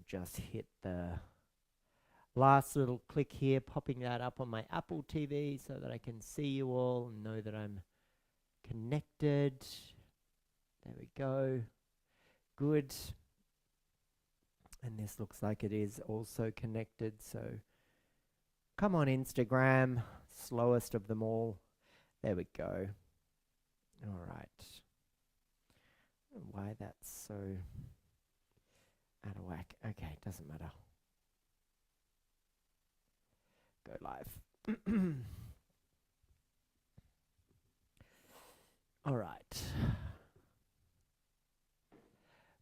just hit the last little click here, popping that up on my Apple TV so that I can see you all and know that I'm connected. There we go. Good. And this looks like it is also connected, so come on Instagram, slowest of them all. There we go. All right. Why that's so out of whack. Okay, doesn't matter. Go live. All right.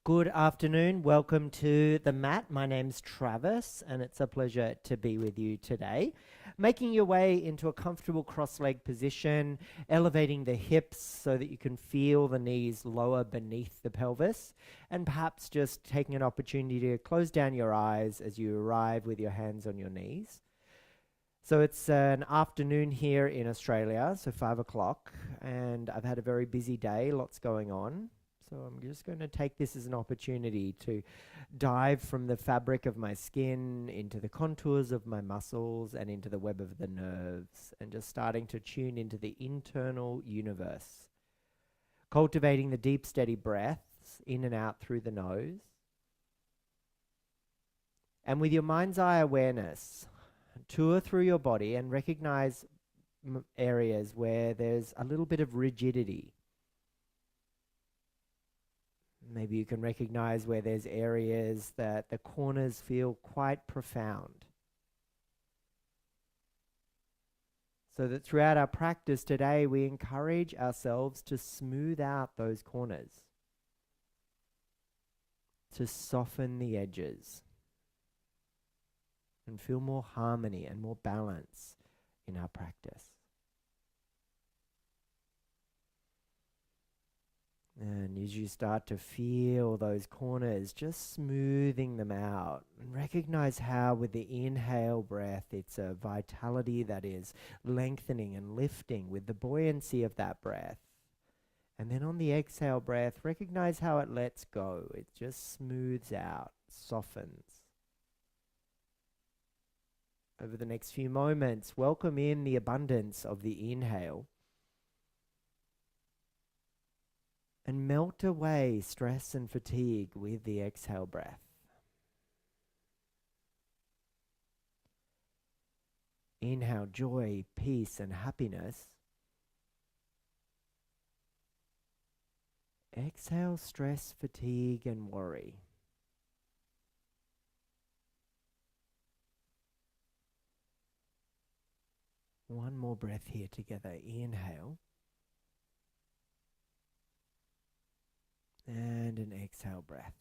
Good afternoon. Welcome to the mat. My name's Travis, and it's a pleasure to be with you today. Making your way into a comfortable cross-leg position, elevating the hips so that you can feel the knees lower beneath the pelvis, and perhaps just taking an opportunity to close down your eyes as you arrive with your hands on your knees. So it's an afternoon here in Australia, so 5 o'clock, and I've had a very busy day, lots going on. So I'm just going to take this as an opportunity to dive from the fabric of my skin into the contours of my muscles and into the web of the nerves, and just starting to tune into the internal universe. Cultivating the deep, steady breaths in and out through the nose. And with your mind's eye awareness, tour through your body and recognize areas where there's a little bit of rigidity. Maybe you can recognize where there's areas that the corners feel quite profound. So that throughout our practice today, we encourage ourselves to smooth out those corners, to soften the edges, and feel more harmony and more balance in our practice. And as you start to feel those corners, just smoothing them out, and recognize how with the inhale breath, it's a vitality that is lengthening and lifting with the buoyancy of that breath. And then on the exhale breath, recognize how it lets go. It just smooths out, softens. Over the next few moments, welcome in the abundance of the inhale. And melt away stress and fatigue with the exhale breath. Inhale joy, peace, and happiness. Exhale stress, fatigue, and worry. One more breath here together. Inhale. And an exhale breath.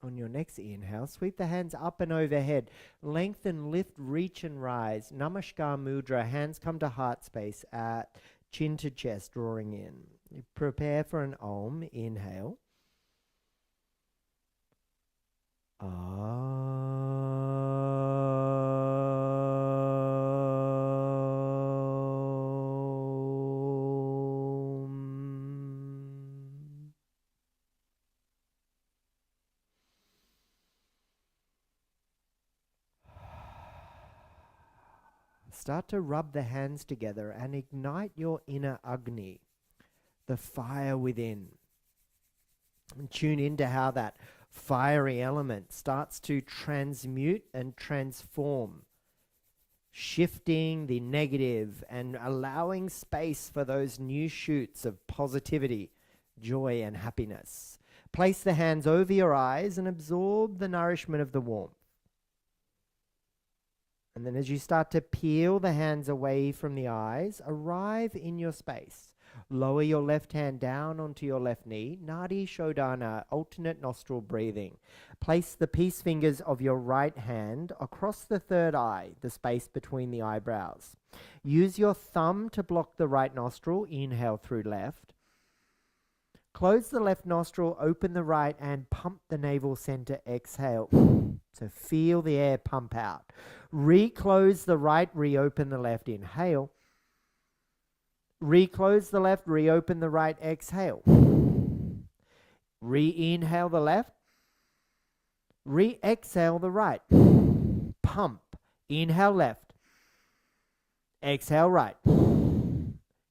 On your next inhale, sweep the hands up and overhead. Lengthen, lift, reach, and rise. Namaskar mudra. Hands come to heart space at chin to chest, drawing in. You prepare for an Om. Inhale. Start to rub the hands together and ignite your inner Agni, the fire within. And tune into how that fiery element starts to transmute and transform, shifting the negative and allowing space for those new shoots of positivity, joy, and happiness. Place the hands over your eyes and absorb the nourishment of the warmth. And then as you start to peel the hands away from the eyes, arrive in your space. Lower your left hand down onto your left knee. Nadi Shodhana, alternate nostril breathing. Place the peace fingers of your right hand across the third eye, the space between the eyebrows. Use your thumb to block the right nostril. Inhale through left. Close the left nostril, open the right, and pump the navel center. Exhale. So feel the air pump out. Reclose the right, reopen the left. Inhale. Reclose the left, reopen the right. Exhale. Re-inhale the left. Re-exhale the right. Pump. Inhale left. Exhale right.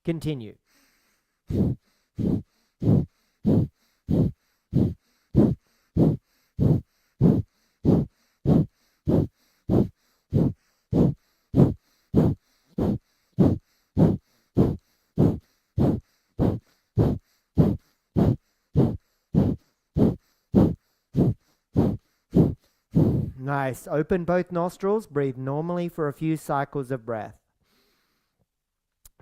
Continue. Nice. Open both nostrils. Breathe normally for a few cycles of breath.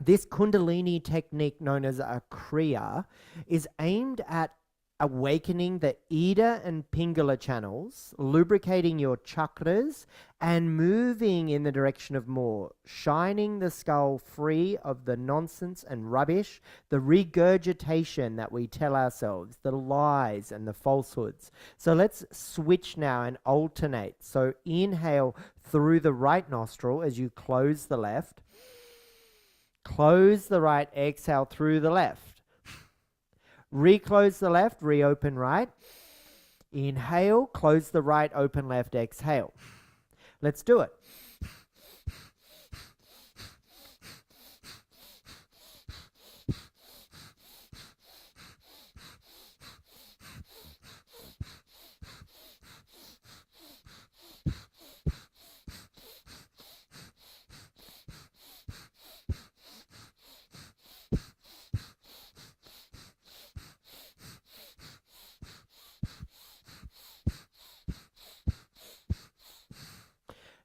This Kundalini technique, known as a Kriya, is aimed at awakening the Ida and Pingala channels, lubricating your chakras, and moving in the direction of more, shining the skull free of the nonsense and rubbish, the regurgitation that we tell ourselves, the lies and the falsehoods. So let's switch now and alternate. So inhale through the right nostril as you close the left. Close the right, exhale through the left. Reclose the left, reopen right. Inhale, close the right, open left, exhale. Let's do it.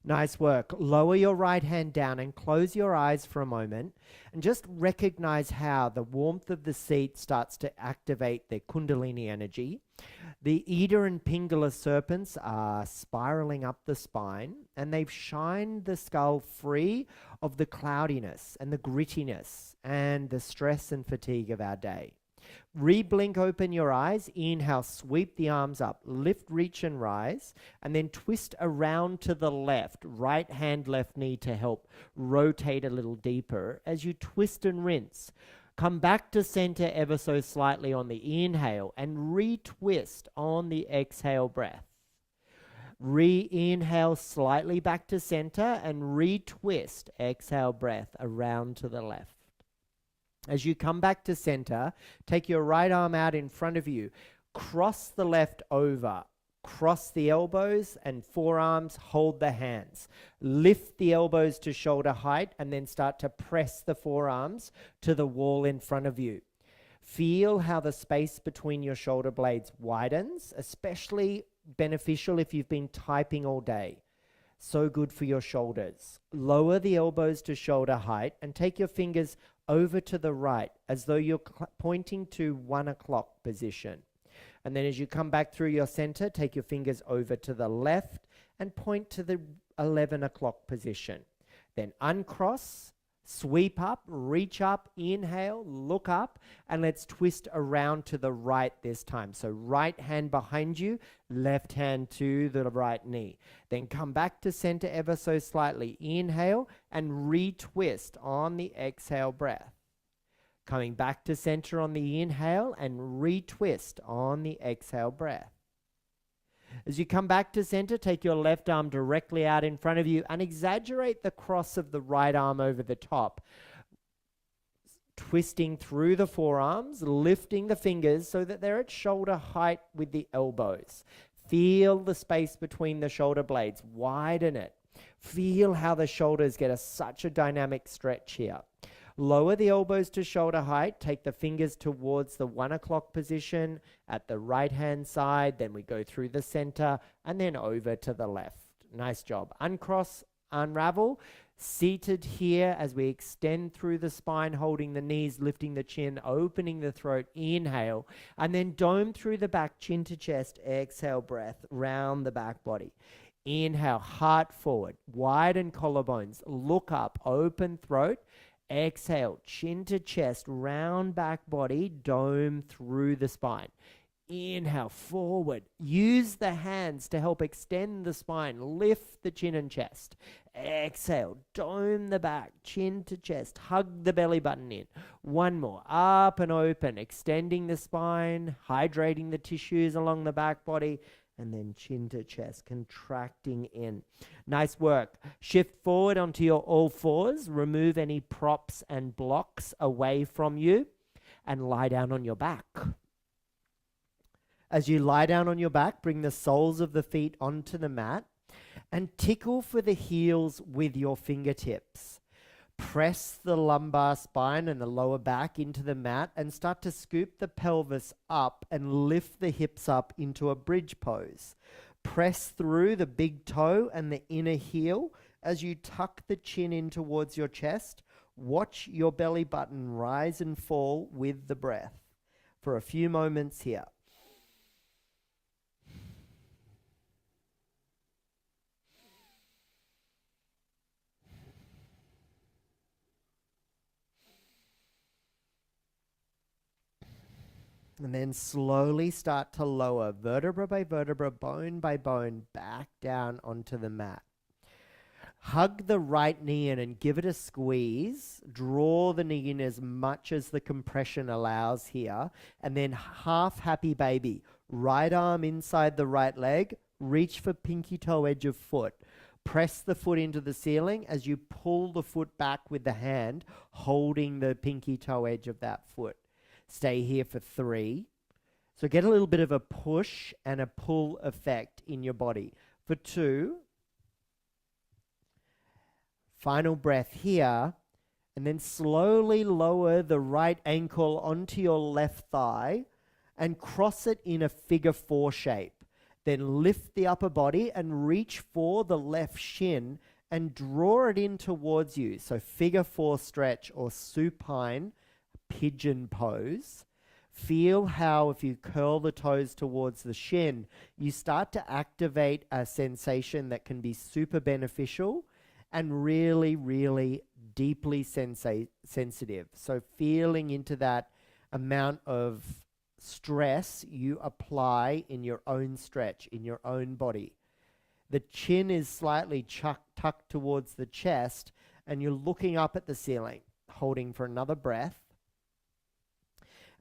Nice work. Lower your right hand down and close your eyes for a moment and just recognize how the warmth of the seat starts to activate the Kundalini energy. The Ida and Pingala serpents are spiraling up the spine, and they've shined the skull free of the cloudiness and the grittiness and the stress and fatigue of our day. Re-blink open your eyes. Inhale, sweep the arms up, lift, reach, and rise, and then twist around to the left, right hand, left knee to help rotate a little deeper as you twist and rinse. Come back to center ever so slightly on the inhale and retwist on the exhale breath. Re-inhale slightly back to center and retwist, exhale breath around to the left. As you come back to center, take your right arm out in front of you. Cross the left over. Cross the elbows and forearms, hold the hands. Lift the elbows to shoulder height and then start to press the forearms to the wall in front of you. Feel how the space between your shoulder blades widens, especially beneficial if you've been typing all day. So good for your shoulders. Lower the elbows to shoulder height and take your fingers over to the right as though you're pointing to 1 o'clock position. And then as you come back through your center, take your fingers over to the left and point to the 11 o'clock position. Then uncross, sweep up, reach up, inhale, look up, and let's twist around to the right this time. So right hand behind you, left hand to the right knee. Then come back to center ever so slightly. Inhale and retwist on the exhale breath. Coming back to center on the inhale and retwist on the exhale breath. As you come back to center, take your left arm directly out in front of you and exaggerate the cross of the right arm over the top. Twisting through the forearms, lifting the fingers so that they're at shoulder height with the elbows. Feel the space between the shoulder blades, widen it. Feel how the shoulders get such a dynamic stretch here. Lower the elbows to shoulder height. Take the fingers towards the 1 o'clock position at the right hand side. Then we go through the center and then over to the left. Nice job. Uncross, unravel. Seated here as we extend through the spine, holding the knees, lifting the chin, opening the throat. Inhale. And then dome through the back, chin to chest. Exhale, breath, round the back body. Inhale, heart forward. Widen collarbones. Look up, open throat. Exhale, chin to chest, round back body, dome through the spine. Inhale, forward. Use the hands to help extend the spine. Lift the chin and chest. Exhale, dome the back, chin to chest. Hug the belly button in. One more. Up and open, extending the spine, hydrating the tissues along the back body, and then chin to chest, contracting in. Nice work. Shift forward onto your all fours. Remove any props and blocks away from you, and lie down on your back. As you lie down on your back, bring the soles of the feet onto the mat and tickle for the heels with your fingertips. Press the lumbar spine and the lower back into the mat and start to scoop the pelvis up and lift the hips up into a bridge pose. Press through the big toe and the inner heel as you tuck the chin in towards your chest. Watch your belly button rise and fall with the breath for a few moments here. And then slowly start to lower vertebra by vertebra, bone by bone, back down onto the mat. Hug the right knee in and give it a squeeze. Draw the knee in as much as the compression allows here. And then half happy baby. Right arm inside the right leg. Reach for pinky toe edge of foot. Press the foot into the ceiling as you pull the foot back with the hand, holding the pinky toe edge of that foot. Stay here for 3. So get a little bit of a push and a pull effect in your body. For 2. Final breath here. And then slowly lower the right ankle onto your left thigh and cross it in a figure 4 shape. Then lift the upper body and reach for the left shin and draw it in towards you. So figure 4 stretch or supine pigeon pose. Feel how if you curl the toes towards the shin, you start to activate a sensation that can be super beneficial and really, really deeply sensitive. So feeling into that amount of stress you apply in your own stretch, in your own body. The chin is slightly tucked towards the chest and you're looking up at the ceiling, holding for another breath.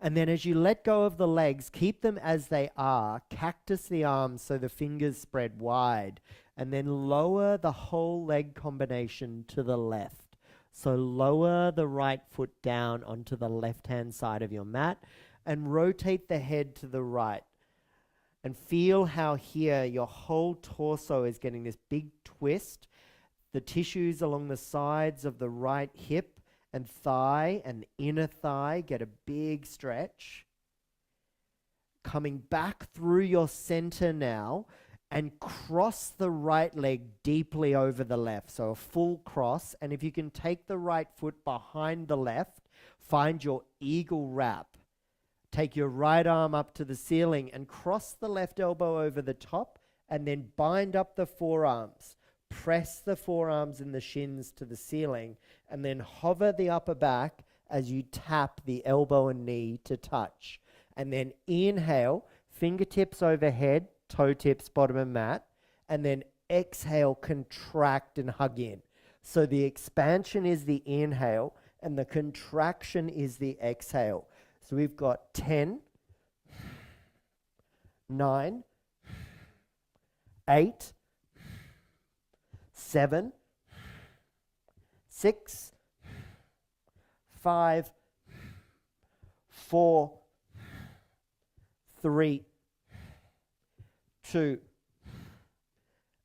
And then as you let go of the legs, keep them as they are. Cactus the arms so the fingers spread wide. And then lower the whole leg combination to the left. So lower the right foot down onto the left-hand side of your mat and rotate the head to the right. And feel how here your whole torso is getting this big twist. The tissues along the sides of the right hip and thigh and the inner thigh get a big stretch. Coming back through your center now and cross the right leg deeply over the left. So a full cross. And if you can take the right foot behind the left, find your eagle wrap. Take your right arm up to the ceiling and cross the left elbow over the top and then bind up the forearms. Press the forearms and the shins to the ceiling and then hover the upper back as you tap the elbow and knee to touch. And then inhale, fingertips overhead, toe tips bottom of mat, and then exhale, contract and hug in. So the expansion is the inhale and the contraction is the exhale. So we've got 10, 9, 8, 7, 6, 5, 4, 3, 2,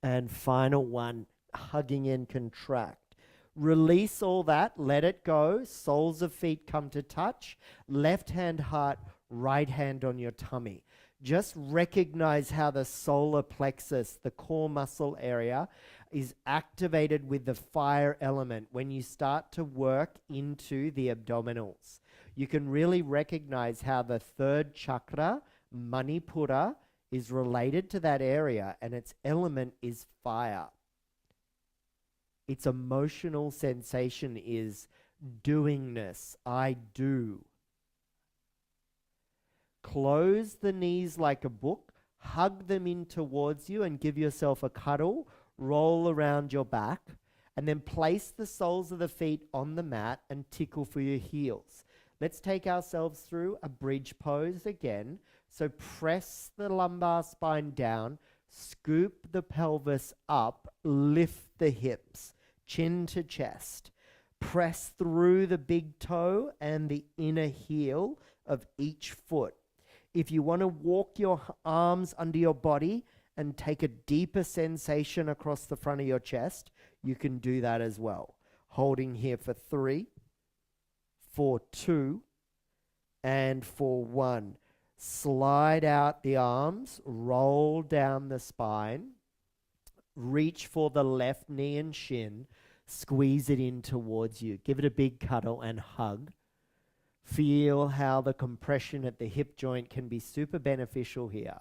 and final 1. Hugging in, contract. Release all that, let it go. Soles of feet come to touch. Left hand heart, right hand on your tummy. Just recognize how the solar plexus, the core muscle area, is activated with the fire element when you start to work into the abdominals. You can really recognize how the third chakra, Manipura, is related to that area and its element is fire. Its emotional sensation is doingness. I do. Close the knees like a book, hug them in towards you and give yourself a cuddle, roll around your back, and then place the soles of the feet on the mat and tickle for your heels. Let's take ourselves through a bridge pose again. So press the lumbar spine down, scoop the pelvis up, lift the hips, chin to chest. Press through the big toe and the inner heel of each foot. If you want to walk your arms under your body and take a deeper sensation across the front of your chest, you can do that as well. Holding here for 3, for 2, and for 1. Slide out the arms, roll down the spine, reach for the left knee and shin, squeeze it in towards you. Give it a big cuddle and hug. Feel how the compression at the hip joint can be super beneficial here.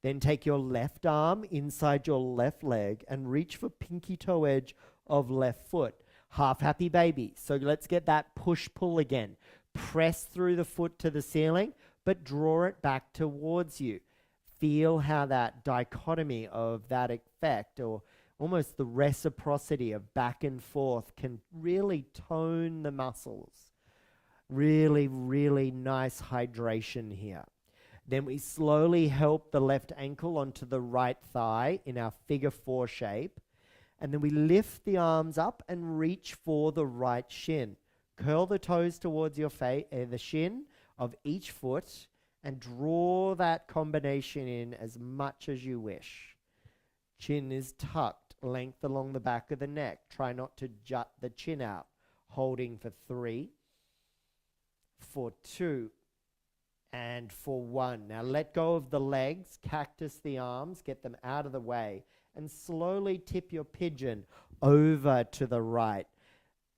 Then take your left arm inside your left leg and reach for pinky toe edge of left foot. Half happy baby. So let's get that push-pull again. Press through the foot to the ceiling, but draw it back towards you. Feel how that dichotomy of that effect, or almost the reciprocity of back and forth, can really tone the muscles. Really, really nice hydration here. Then we slowly help the left ankle onto the right thigh in our figure 4 shape. And then we lift the arms up and reach for the right shin. Curl the toes towards your the shin of each foot and draw that combination in as much as you wish. Chin is tucked, length along the back of the neck. Try not to jut the chin out. Holding for 3, for 2, and for 1. Now let go of the legs, cactus the arms, get them out of the way, and slowly tip your pigeon over to the right.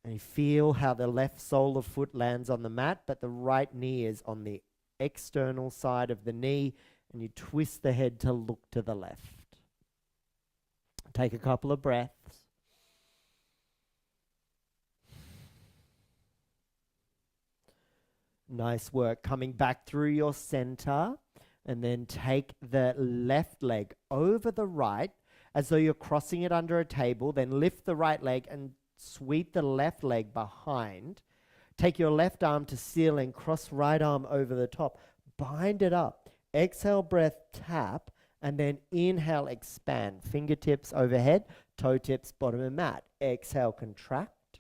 And you feel how the left sole of foot lands on the mat, but the right knee is on the external side of the knee, and you twist the head to look to the left. Take a couple of breaths. Nice work. Coming back through your center, and then take the left leg over the right as though you're crossing it under a table. Then lift the right leg and sweep the left leg behind. Take your left arm to ceiling, cross right arm over the top. Bind it up. Exhale, breath, tap, and then inhale, expand. Fingertips overhead, toe tips bottom of mat. Exhale, contract.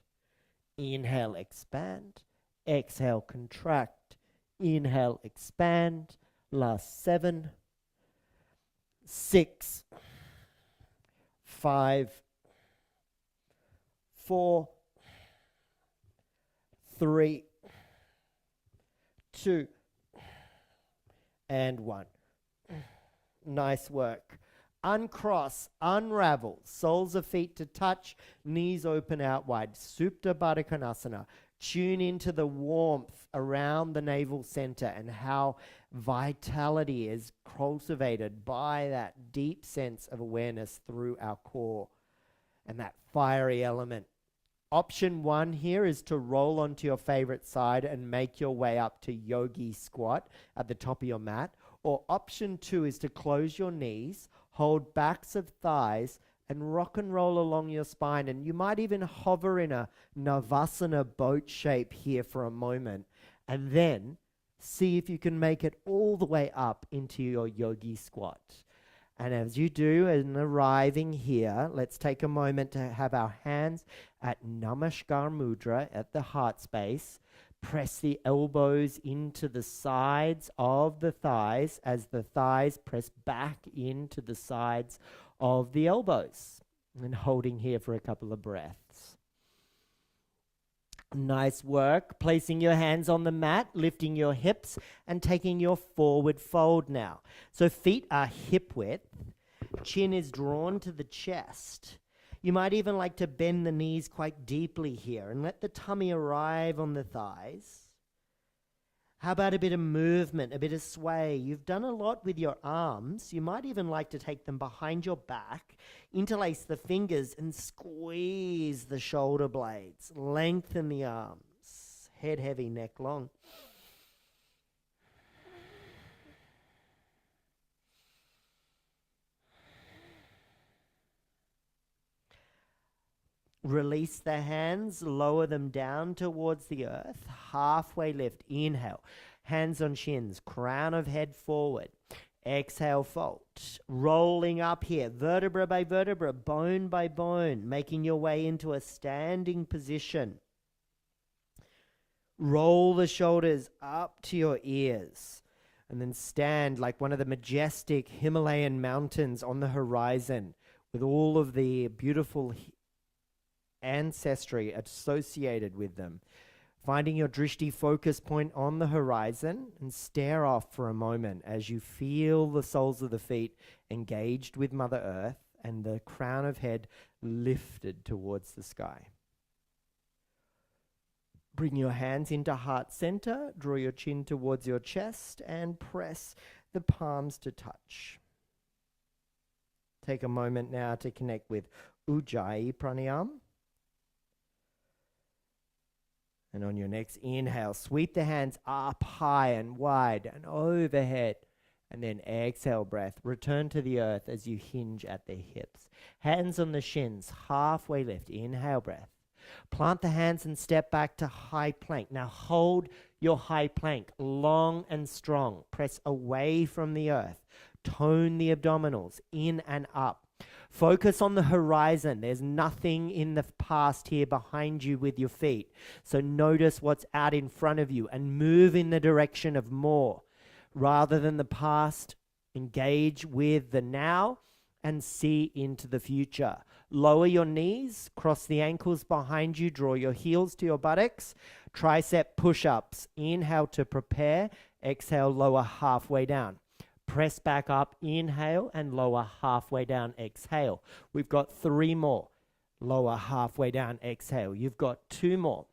Inhale, expand. Exhale, contract. Inhale, expand. Last 7, 6, 5, 4, 3, 2, and 1. Nice work. Uncross, unravel, soles of feet to touch, knees open out wide. Supta Baddha Konasana. Tune into the warmth around the navel center and how vitality is cultivated by that deep sense of awareness through our core and that fiery element. Option 1 here is to roll onto your favorite side and make your way up to yogi squat at the top of your mat. Or option 2 is to close your knees, hold backs of thighs, and rock and roll along your spine. And you might even hover in a Navasana boat shape here for a moment. And then see if you can make it all the way up into your yogi squat. And as you do, and arriving here, let's take a moment to have our hands at Namaskar Mudra at the heart space. Press the elbows into the sides of the thighs as the thighs press back into the sides of the elbows. And holding here for a couple of breaths. Nice work. Placing your hands on the mat, lifting your hips, and taking your forward fold now. So feet are hip width. Chin is drawn to the chest. You might even like to bend the knees quite deeply here and let the tummy arrive on the thighs. How about a bit of movement, a bit of sway? You've done a lot with your arms. You might even like to take them behind your back, interlace the fingers and squeeze the shoulder blades. Lengthen the arms. Head heavy, neck long. Release the hands, lower them down towards the earth. Halfway lift. Inhale. Hands on shins, crown of head forward. Exhale, fold. Rolling up here, vertebra by vertebra, bone by bone, making your way into a standing position. Roll the shoulders up to your ears. And then stand like one of the majestic Himalayan mountains on the horizon with all of the beautiful ancestry associated with them. Finding your drishti focus point on the horizon and stare off for a moment as you feel the soles of the feet engaged with Mother Earth and the crown of head lifted towards the sky. Bring your hands into heart center, draw your chin towards your chest and press the palms to touch. Take a moment now to connect with Ujjayi Pranayam. And on your next inhale, sweep the hands up high and wide and overhead. And then exhale breath. Return to the earth as you hinge at the hips. Hands on the shins, halfway lift. Inhale breath. Plant the hands and step back to high plank. Now hold your high plank long and strong. Press away from the earth. Tone the abdominals in and up. Focus on the horizon. There's nothing in the past here behind you with your feet. So notice what's out in front of you and move in the direction of more. Rather than the past, engage with the now and see into the future. Lower your knees, cross the ankles behind you, draw your heels to your buttocks. Tricep push-ups. Inhale to prepare. Exhale, lower halfway down. Press back up, inhale, and lower halfway down, exhale. We've got 3 more. Lower halfway down, exhale. You've got 2 more.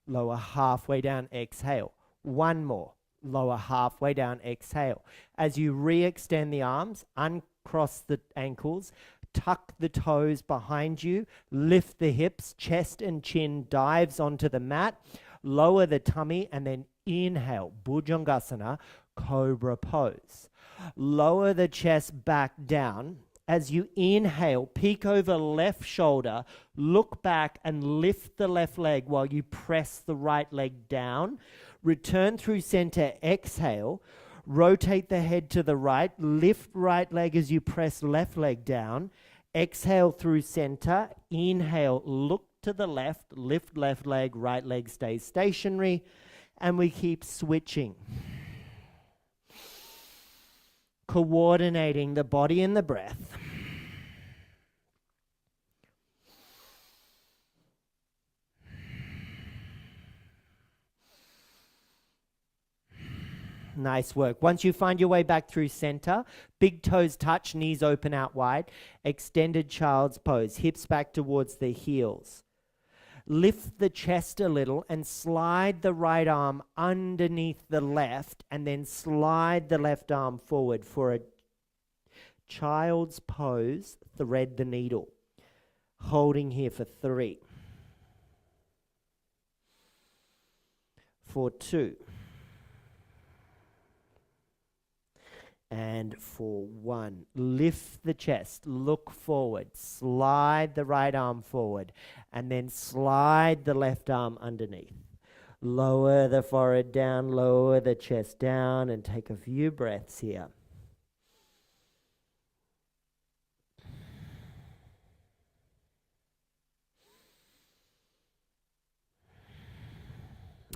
Lower halfway down, exhale. 1 more. Lower halfway down, exhale. As you re-extend the arms, uncross the ankles, tuck the toes behind you, lift the hips, chest and chin dives onto the mat, lower the tummy, and then inhale, Bhujangasana, Cobra pose. Lower the chest back down. As you inhale, peek over left shoulder, look back and lift the left leg while you press the right leg down. Return through center, exhale. Rotate the head to the right, lift right leg as you press left leg down. Exhale through center, inhale, look to the left, lift left leg, right leg stays stationary, and we keep switching. Coordinating the body and the breath. Nice work. Once you find your way back through center, big toes touch, knees open out wide, extended child's pose, hips back towards the heels. Lift the chest a little and slide the right arm underneath the left and then slide the left arm forward for a child's pose. Thread the needle. Holding here for 3. For 2. And for 1. Lift the chest, look forward, slide the right arm forward, and then slide the left arm underneath. Lower the forehead down, lower the chest down, and take a few breaths here.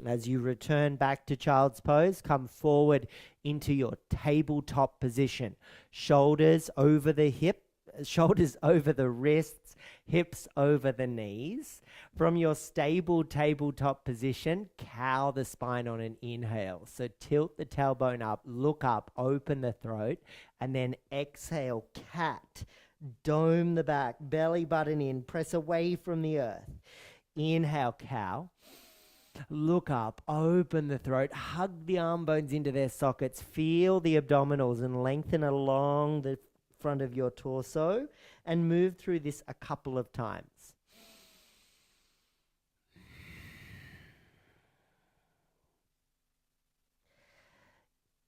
As you return back to child's pose, come forward into your tabletop position. Shoulders over the shoulders over the wrists, hips over the knees. From your stable tabletop position, cow the spine on an inhale. So tilt the tailbone up, look up, open the throat, and then exhale, cat. Dome the back, belly button in, press away from the earth. Inhale, cow. Look up, open the throat, hug the arm bones into their sockets, feel the abdominals and lengthen along the front of your torso and move through this a couple of times.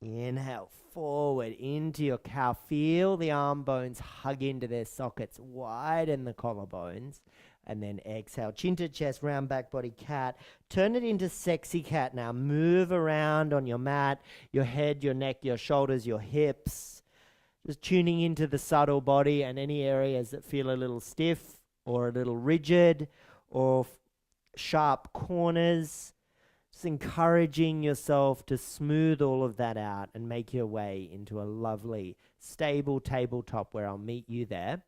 Inhale, forward into your cow. Feel the arm bones hug into their sockets, widen the collarbones. And then exhale, chin to chest, round back body cat. Turn it into sexy cat now. Move around on your mat, your head, your neck, your shoulders, your hips. Just tuning into the subtle body and any areas that feel a little stiff or a little rigid or sharp corners. Just encouraging yourself to smooth all of that out and make your way into a lovely, stable tabletop where I'll meet you there.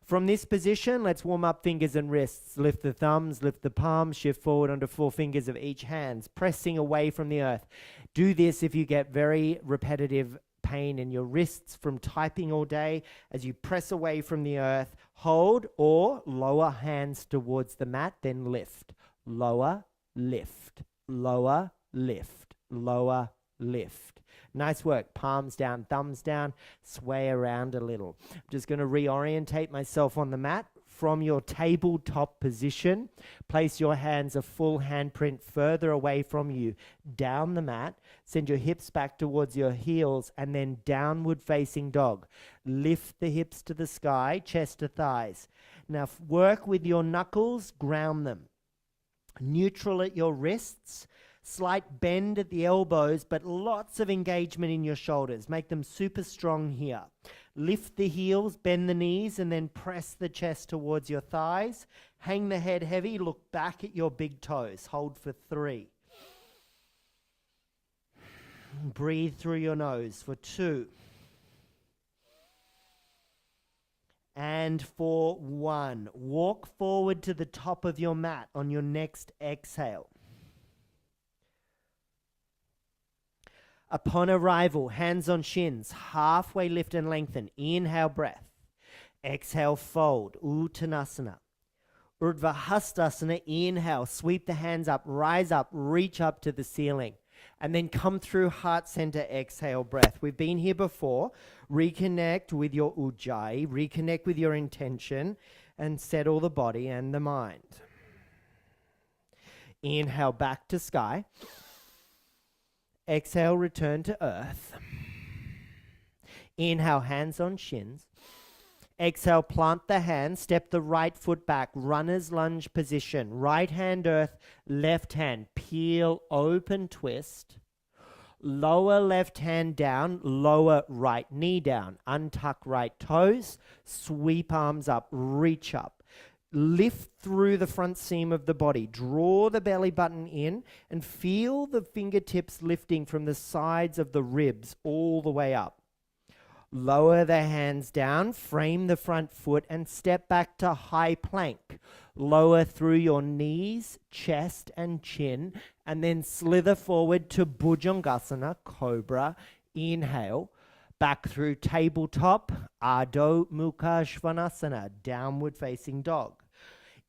From this position, let's warm up fingers and wrists. Lift the thumbs, lift the palms, shift forward onto 4 fingers of each hand, pressing away from the earth. Do this if you get very repetitive pain in your wrists from typing all day. As you press away from the earth, hold or lower hands towards the mat, then lift. Lower, lift, lower, lift, lower, lift. Nice work. Palms down, thumbs down, sway around a little. I'm just going to reorientate myself on the mat. From your tabletop position, place your hands a full handprint further away from you, down the mat. Send your hips back towards your heels and then downward facing dog. Lift the hips to the sky, chest to thighs. Now work with your knuckles, ground them. Neutral at your wrists. Slight bend at the elbows, but lots of engagement in your shoulders. Make them super strong here. Lift the heels, bend the knees, and then press the chest towards your thighs. Hang the head heavy, look back at your big toes. Hold for 3. Breathe through your nose for 2. And for 1. Walk forward to the top of your mat on your next exhale. Upon arrival, hands on shins, halfway lift and lengthen. Inhale, breath. Exhale, fold, Uttanasana. Urdhva Hastasana, inhale, sweep the hands up, rise up, reach up to the ceiling. And then come through heart center, exhale, breath. We've been here before. Reconnect with your ujjayi, reconnect with your intention, and settle the body and the mind. Inhale, back to sky. Exhale, return to earth. Inhale, hands on shins. Exhale, plant the hand, step the right foot back, runner's lunge position. Right hand earth, left hand, peel, open, twist. Lower left hand down, lower right knee down. Untuck right toes, sweep arms up, reach up. Lift through the front seam of the body. Draw the belly button in and feel the fingertips lifting from the sides of the ribs all the way up. Lower the hands down, frame the front foot and step back to high plank. Lower through your knees, chest and chin and then slither forward to Bhujangasana, cobra. Inhale. Back through tabletop, Adho Mukha Svanasana, downward facing dog.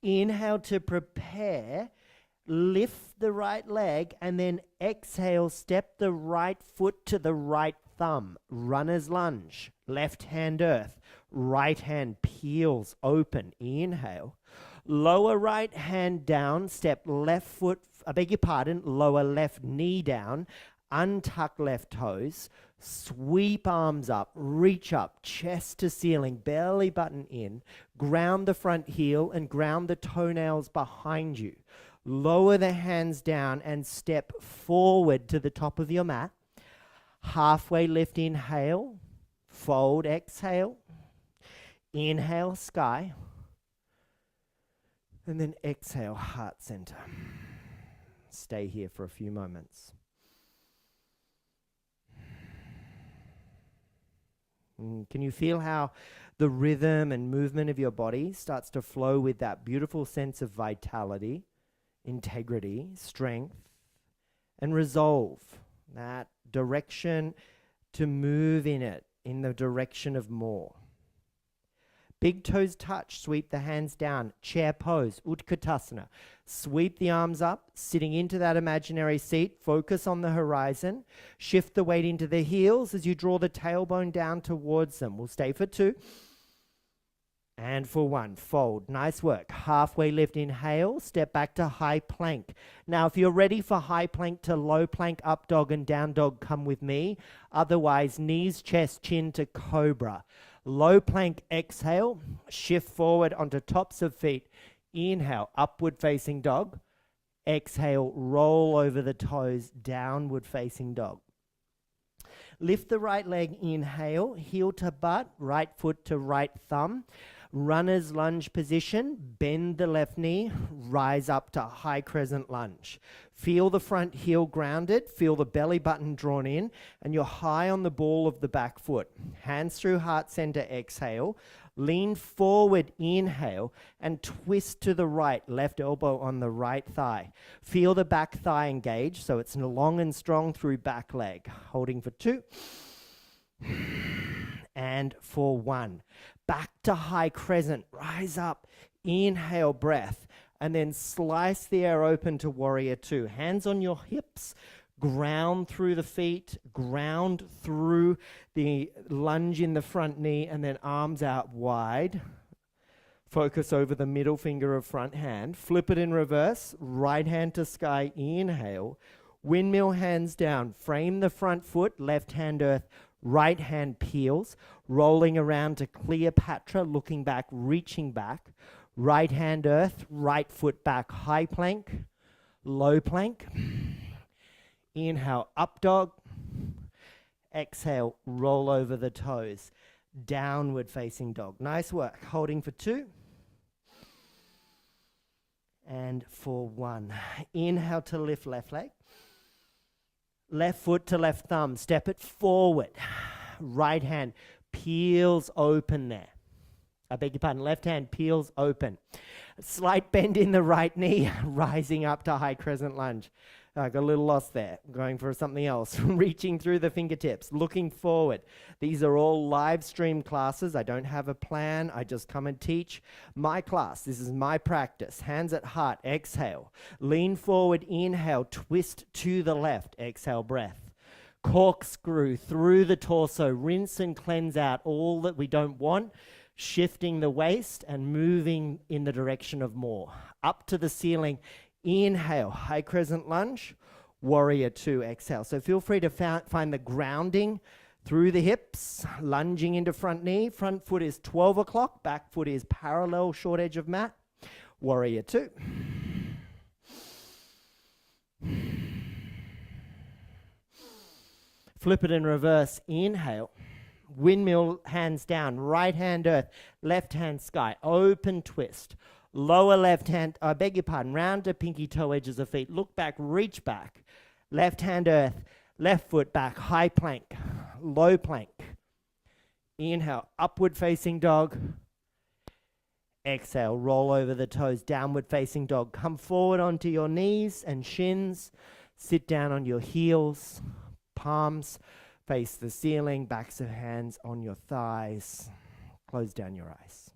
Inhale to prepare, lift the right leg and then exhale, step the right foot to the right thumb. Runner's lunge, left hand earth, right hand peels open. Inhale. Lower right hand down, step left foot, lower left knee down, untuck left toes, sweep arms up, reach up, chest to ceiling, belly button in, ground the front heel and ground the toenails behind you. Lower the hands down and step forward to the top of your mat. Halfway lift, inhale, fold, exhale, inhale, sky, and then exhale, heart center. Stay here for a few moments. Can you feel how the rhythm and movement of your body starts to flow with that beautiful sense of vitality, integrity, strength, and resolve? That direction to move in it, in the direction of more. Big toes touch, sweep the hands down, chair pose, Utkatasana. Sweep the arms up, sitting into that imaginary seat, focus on the horizon. Shift the weight into the heels as you draw the tailbone down towards them. We'll stay for 2. And for 1, fold. Nice work. Halfway lift, inhale, step back to high plank. Now, if you're ready for high plank to low plank, up dog and down dog, come with me. Otherwise, knees, chest, chin to cobra. Low plank, exhale, shift forward onto tops of feet. Inhale, upward facing dog. Exhale, roll over the toes, downward facing dog. Lift the right leg, inhale, heel to butt, right foot to right thumb. Runner's lunge position, bend the left knee, rise up to high crescent lunge. Feel the front heel grounded, feel the belly button drawn in, and you're high on the ball of the back foot. Hands through heart center, exhale. Lean forward, inhale, and twist to the right, left elbow on the right thigh. Feel the back thigh engage, so it's long and strong through back leg. Holding for 2. And for 1. Back to high crescent, rise up, inhale breath, and then slice the air open to warrior 2. Hands on your hips, ground through the feet, ground through the lunge in the front knee, and then arms out wide. Focus over the middle finger of front hand. Flip it in reverse, right hand to sky, inhale. Windmill hands down, frame the front foot, left hand earth, right hand peels, rolling around to Cleopatra, looking back, reaching back. Right hand earth, right foot back, high plank, low plank. Inhale, up dog. Exhale, roll over the toes. Downward facing dog. Nice work. Holding for 2. And for 1. Inhale to lift left leg. Left foot to left thumb. Step it forward. Right hand peels open there. I beg your pardon. Left hand peels open. Slight bend in the right knee, rising up to high crescent lunge. I got a little lost there. Going for something else. Reaching through the fingertips, looking forward. These are all live stream classes. I don't have a plan. I just come and teach my class. This is my practice. Hands at heart. Exhale. Lean forward. Inhale. Twist to the left. Exhale. Breath. Corkscrew through the torso. Rinse and cleanse out all that we don't want. Shifting the waist and moving in the direction of more. Up to the ceiling. Inhale, high crescent lunge, warrior 2, exhale. So feel free to find the grounding through the hips, lunging into front knee. Front foot is 12 o'clock, back foot is parallel, short edge of mat. Warrior 2. Flip it in reverse, inhale. Windmill hands down, right hand earth, left hand sky, open twist. Lower left hand, I beg your pardon, round to pinky toe edges of feet. Look back, reach back. Left hand earth, left foot back, high plank, low plank. Inhale, upward facing dog. Exhale, roll over the toes, downward facing dog. Come forward onto your knees and shins. Sit down on your heels, palms face the ceiling, backs of hands on your thighs. Close down your eyes.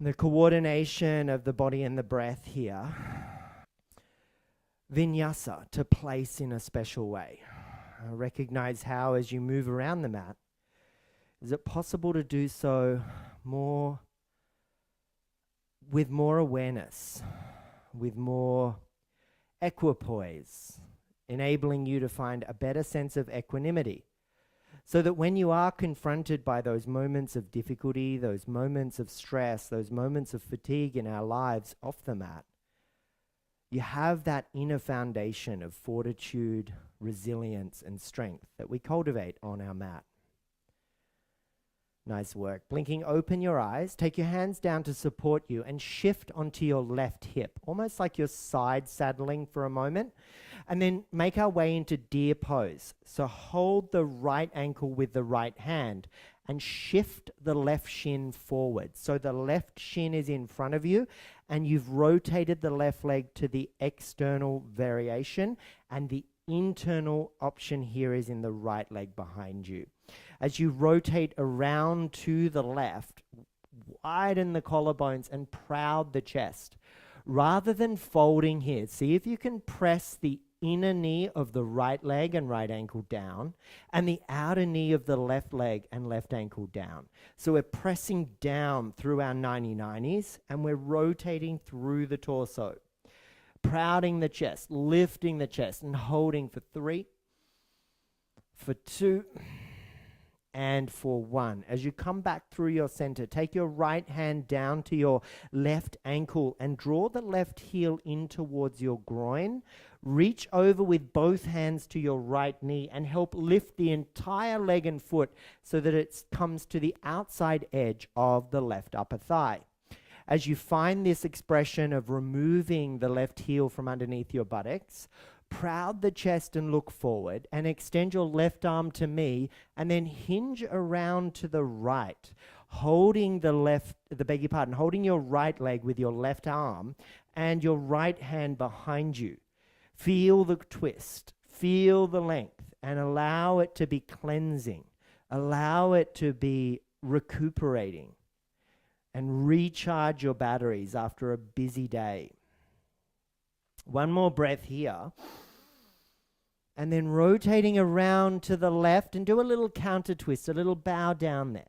The coordination of the body and the breath here. Vinyasa, to place in a special way. Recognize how, as you move around the mat, is it possible to do so with more awareness, with more equipoise, enabling you to find a better sense of equanimity. So that when you are confronted by those moments of difficulty, those moments of stress, those moments of fatigue in our lives off the mat, you have that inner foundation of fortitude, resilience, and strength that we cultivate on our mat. Nice work. Blinking, open your eyes, take your hands down to support you, and shift onto your left hip, almost like you're side saddling for a moment. And then make our way into deer pose. So hold the right ankle with the right hand and shift the left shin forward. So the left shin is in front of you and you've rotated the left leg to the external variation, and the internal option here is in the right leg behind you. As you rotate around to the left, widen the collarbones and proud the chest. Rather than folding here, see if you can press the inner knee of the right leg and right ankle down, and the outer knee of the left leg and left ankle down. So we're pressing down through our 90-90s, and we're rotating through the torso. Prouding the chest, lifting the chest, and holding for 3, for 2, and for 1. As you come back through your center, take your right hand down to your left ankle and draw the left heel in towards your groin. Reach over with both hands to your right knee and help lift the entire leg and foot so that it comes to the outside edge of the left upper thigh. As you find this expression of removing the left heel from underneath your buttocks, proud the chest and look forward and extend your left arm to me and then hinge around to the right, holding holding your right leg with your left arm and your right hand behind you. Feel the twist, feel the length, and allow it to be cleansing. Allow it to be recuperating and recharge your batteries after a busy day. One more breath here. And then rotating around to the left and do a little counter twist, a little bow down there.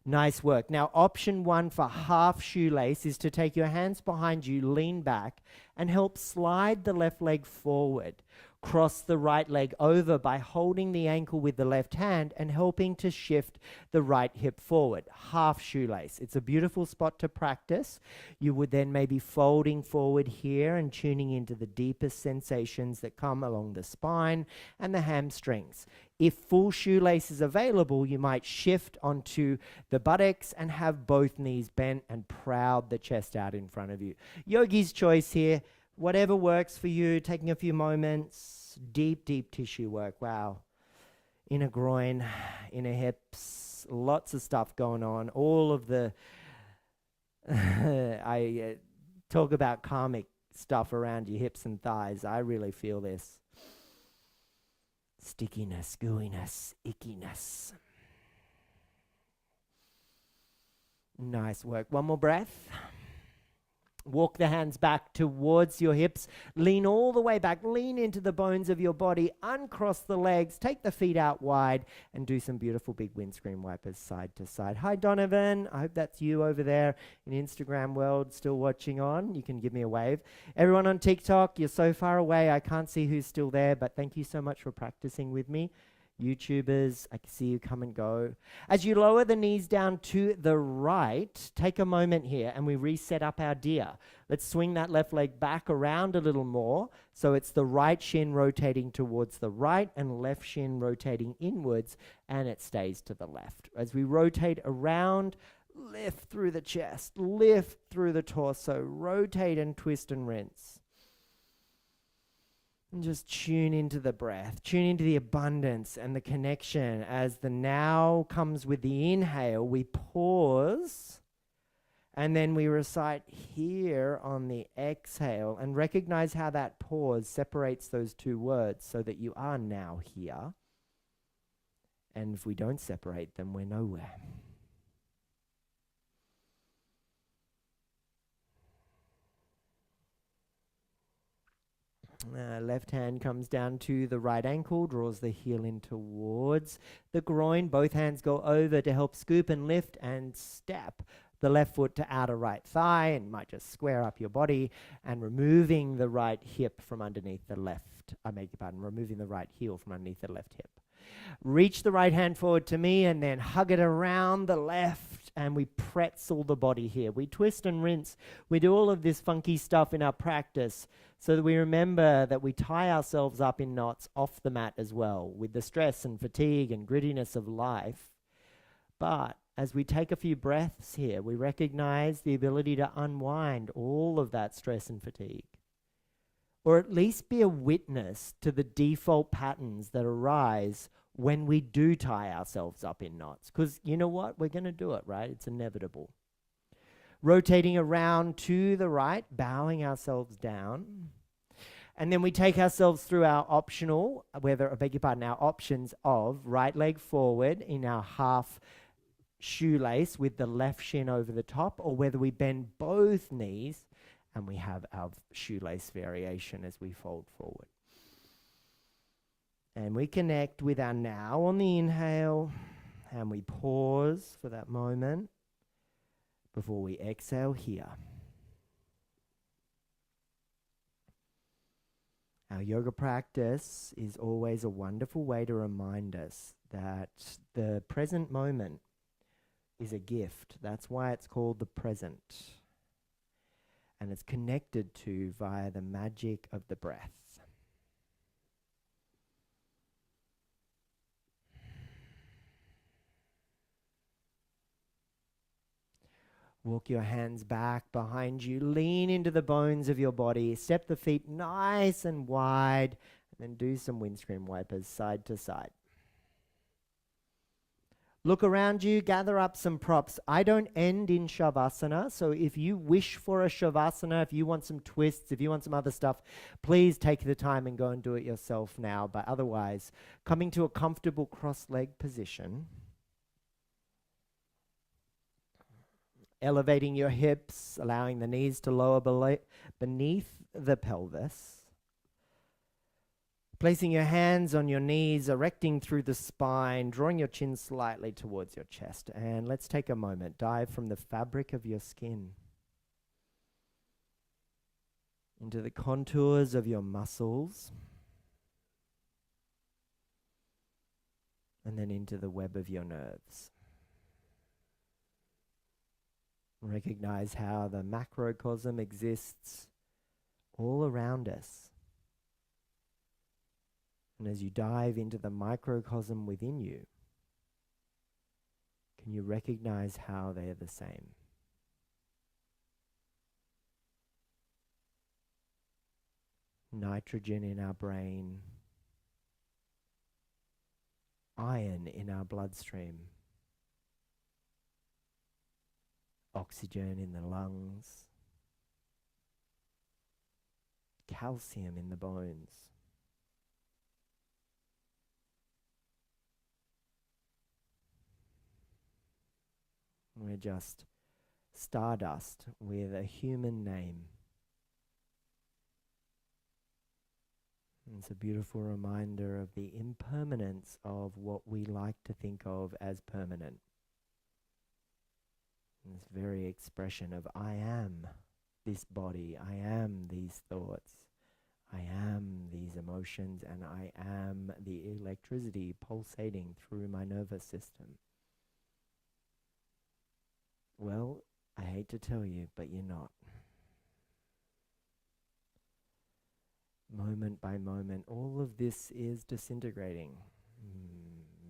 Nice work. Now, option 1 for half shoelace is to take your hands behind you, lean back, and help slide the left leg forward. Cross the right leg over by holding the ankle with the left hand and helping to shift the right hip forward. Half shoelace. It's a beautiful spot to practice. You would then maybe folding forward here and tuning into the deepest sensations that come along the spine and the hamstrings. If full shoelace is available, you might shift onto the buttocks and have both knees bent and proud the chest out in front of you. Yogi's choice here. Whatever works for you, taking a few moments, deep tissue work. Wow. Inner groin, inner hips, lots of stuff going on. All of the, I talk about karmic stuff around your hips and thighs. I really feel this. Stickiness, gooiness, ickiness. Nice work. One more breath. Walk the hands back towards your hips. Lean all the way back. Lean into the bones of your body. Uncross the legs. Take the feet out wide and do some beautiful big windscreen wipers side to side. Hi, Donovan. I hope that's you over there in Instagram world still watching on. You can give me a wave. Everyone on TikTok, you're so far away. I can't see who's still there, but thank you so much for practicing with me. YouTubers, I can see you come and go. As you lower the knees down to the right, take a moment here and we reset up our deer. Let's swing that left leg back around a little more. So it's the right shin rotating towards the right and left shin rotating inwards, and it stays to the left. As we rotate around, lift through the chest, lift through the torso, rotate and twist and rinse. And just tune into the breath, tune into the abundance and the connection. As the now comes with the inhale, we pause and then we recite here on the exhale and recognize how that pause separates those two words so that you are now here. And if we don't separate them, we're nowhere. Left hand comes down to the right ankle, draws the heel in towards the groin. Both hands go over to help scoop and lift and step the left foot to outer right thigh, and you might just square up your body and removing the right hip from underneath the left. Removing the right heel from underneath the left hip. Reach the right hand forward to me and then hug it around the left, and we pretzel the body here. We twist and rinse. We do all of this funky stuff in our practice so that we remember that we tie ourselves up in knots off the mat as well with the stress and fatigue and grittiness of life. But as we take a few breaths here, we recognize the ability to unwind all of that stress and fatigue, or at least be a witness to the default patterns that arise when we do tie ourselves up in knots. Because you know what? We're going to do it, right? It's inevitable. Rotating around to the right, bowing ourselves down. And then we take ourselves through our optional, our options of right leg forward in our half shoelace with the left shin over the top, or whether we bend both knees and we have our shoelace variation as we fold forward. And we connect with our now on the inhale, and we pause for that moment before we exhale here. Our yoga practice is always a wonderful way to remind us that the present moment is a gift. That's why it's called the present. And it's connected to via the magic of the breath. Walk your hands back behind you. Lean into the bones of your body. Step the feet nice and wide. And then do some windscreen wipers side to side. Look around you. Gather up some props. I don't end in Shavasana. So if you wish for a Shavasana, if you want some twists, if you want some other stuff, please take the time and go and do it yourself now. But otherwise, coming to a comfortable cross-leg position. Elevating your hips, allowing the knees to lower beneath the pelvis. Placing your hands on your knees, erecting through the spine, drawing your chin slightly towards your chest. And let's take a moment. Dive from the fabric of your skin into the contours of your muscles, and then into the web of your nerves. Recognize how the macrocosm exists all around us. And as you dive into the microcosm within you, can you recognize how they are the same? Nitrogen in our brain, iron in our bloodstream, oxygen in the lungs, calcium in the bones. We're just stardust with a human name. It's a beautiful reminder of the impermanence of what we like to think of as permanent. This very expression of I am this body, I am these thoughts, I am these emotions, and I am the electricity pulsating through my nervous system. Well, I hate to tell you, but you're not. Moment by moment, all of this is disintegrating,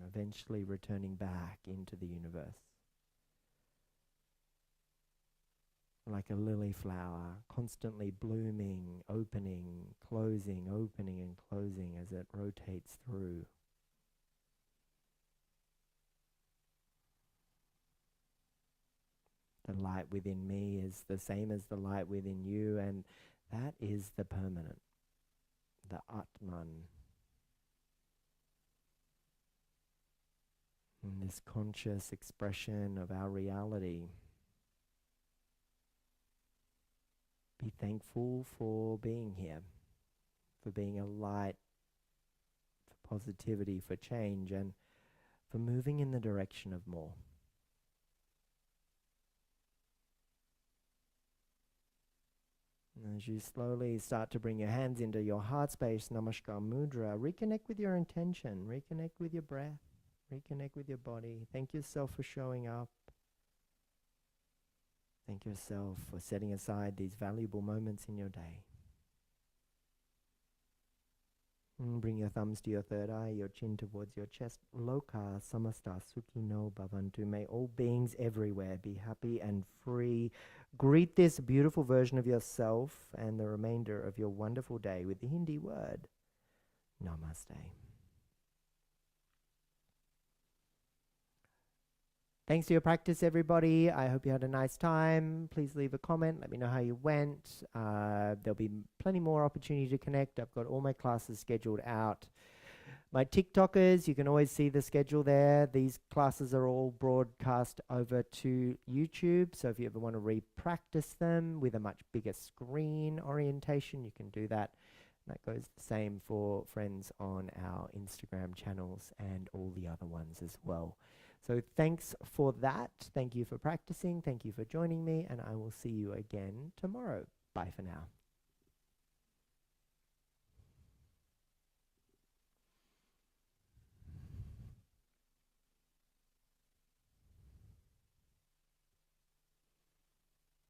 eventually returning back into the universe. Like a lily flower, constantly blooming, opening, and closing as it rotates through. The light within me is the same as the light within you, and that is the permanent, the Atman. And this conscious expression of our reality. Be thankful for being here, for being a light, for positivity, for change, and for moving in the direction of more. And as you slowly start to bring your hands into your heart space, Namaskar Mudra, reconnect with your intention, reconnect with your breath, reconnect with your body. Thank yourself for showing up. Thank yourself for setting aside these valuable moments in your day. Bring your thumbs to your third eye, your chin towards your chest. Loka samasta sukhino bhavantu. May all beings everywhere be happy and free. Greet this beautiful version of yourself and the remainder of your wonderful day with the Hindi word Namaste. Thanks for your practice, everybody. I hope you had a nice time. Please leave a comment. Let me know how you went. There'll be plenty more opportunity to connect. I've got all my classes scheduled out. My TikTokers, you can always see the schedule there. These classes are all broadcast over to YouTube. So if you ever want to re-practice them with a much bigger screen orientation, you can do that. That goes the same for friends on our Instagram channels and all the other ones as well. So thanks for that. Thank you for practicing. Thank you for joining me. And I will see you again tomorrow. Bye for now.